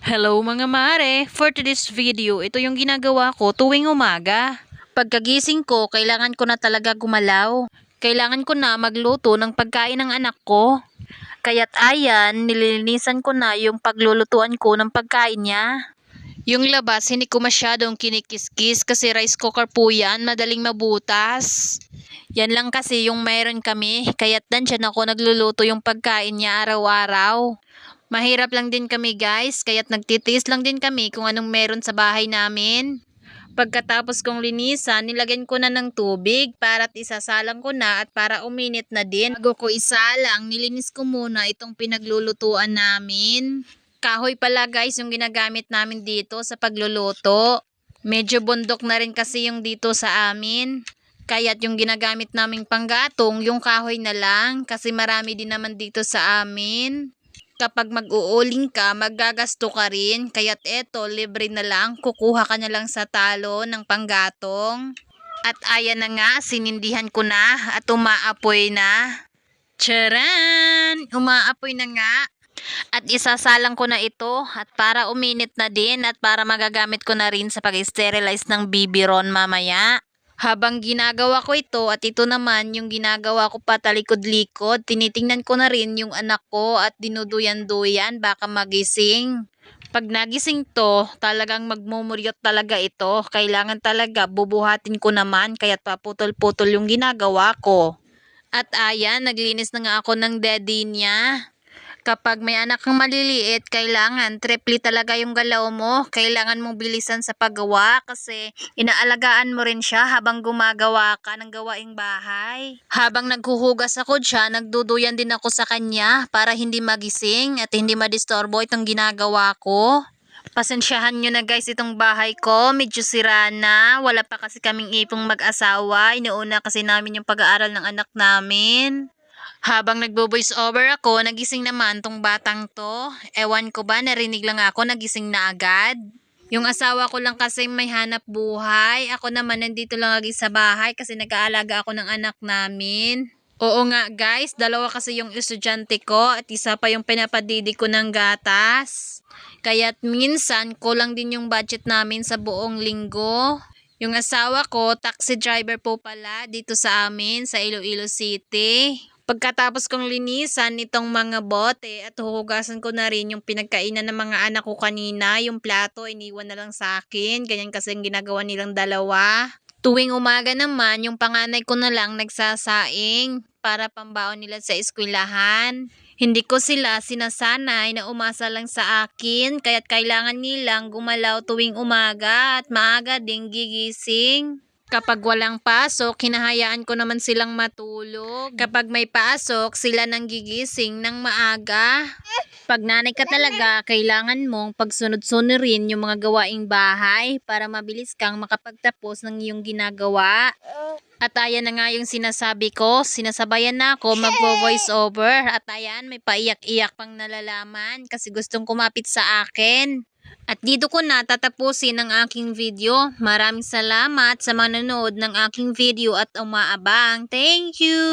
Hello mga mare! For today's video, ito yung ginagawa ko tuwing umaga. Pagkagising ko, kailangan ko na talaga gumalaw. Kailangan ko na magluto ng pagkain ng anak ko. Kaya't ayan, nililinisan ko na yung paglulutuan ko ng pagkain niya. Yung labas, hindi ko masyadong kinikiskis kasi rice cooker po yan, madaling mabutas. Yan lang kasi yung mayroon kami, kaya't dyan ako nagluluto yung pagkain niya araw-araw. Mahirap lang din kami guys, kaya't nagtitiis lang din kami kung anong meron sa bahay namin. Pagkatapos kong linisan, nilagyan ko na ng tubig para isasalang ko na at para uminit na din. Bago ko isalang, nilinis ko muna itong pinaglulutuan namin. Kahoy pala guys yung ginagamit namin dito sa pagluluto. Medyo bundok na rin kasi yung dito sa amin. Kaya't yung ginagamit naming panggatong, yung kahoy na lang kasi marami din naman dito sa amin. Kapag mag-uuling ka, maggagasto ka rin. Kaya't eto, libre na lang. Kukuha ka na lang sa talo ng panggatong. At ayan na nga, sinindihan ko na at umaapoy na. Charan! Umaapoy na nga. At isasalang ko na ito at para uminit na din at para magagamit ko na rin sa pag-sterilize ng bibiron mamaya. Habang ginagawa ko ito at ito naman yung ginagawa ko patalikod-likod, tinitingnan ko na rin yung anak ko at dinuduyan-duyan baka magising. Pag nagising to, talagang magmumuryot talaga ito. Kailangan talaga bubuhatin ko naman kaya't paputol-putol yung ginagawa ko. At ayan, naglinis na nga ako ng daddy niya. Kapag may anak kang maliliit, kailangan triple talaga yung galaw mo. Kailangan mong bilisan sa paggawa kasi inaalagaan mo rin siya habang gumagawa ka ng gawaing bahay. Habang naghuhugas ako dyan, nagduduyan din ako sa kanya para hindi magising at hindi madistorbo itong ginagawa ko. Pasensyahan nyo na guys itong bahay ko, medyo sira na. Wala pa kasi kaming ipong mag-asawa. Inuuna kasi namin yung pag-aaral ng anak namin. Habang nagbo-voice over ako, nagising naman tong batang to. Ewan ko ba, narinig lang ako, nagising na agad. Yung asawa ko lang kasi may hanap buhay. Ako naman nandito lang lagi sa bahay kasi nag-aalaga ako ng anak namin. Oo nga guys, dalawa kasi yung estudyante ko at isa pa yung pinapadidi ko ng gatas. Kaya't minsan kulang din yung budget namin sa buong linggo. Yung asawa ko, taxi driver po pala dito sa amin sa Iloilo City. Pagkatapos kong linisan itong mga bote at huhugasan ko na rin yung pinagkainan ng mga anak ko kanina, yung plato iniwan na lang sa akin, ganyan kasi ang ginagawa nilang dalawa. Tuwing umaga naman, yung panganay ko na lang nagsasaing para pambaon nila sa eskwelahan. Hindi ko sila sinasanay na umasa lang sa akin, kaya't kailangan nilang gumalaw tuwing umaga at maaga ding gigising. Kapag walang pasok, hinahayaan ko naman silang matulog. Kapag may pasok, sila nang gigising ng maaga. Pag nanay ka talaga, kailangan mong pagsunod-sunurin yung mga gawaing bahay para mabilis kang makapagtapos ng iyong ginagawa. At ayan na nga yung sinasabi ko, sinasabayan na ako magvo-voice over. At ayan, may paiyak-iyak pang nalalaman kasi gustong kumapit sa akin. At dito ko na tatapusin ang aking video. Maraming salamat sa manonood ng aking video at umaabang. Thank you!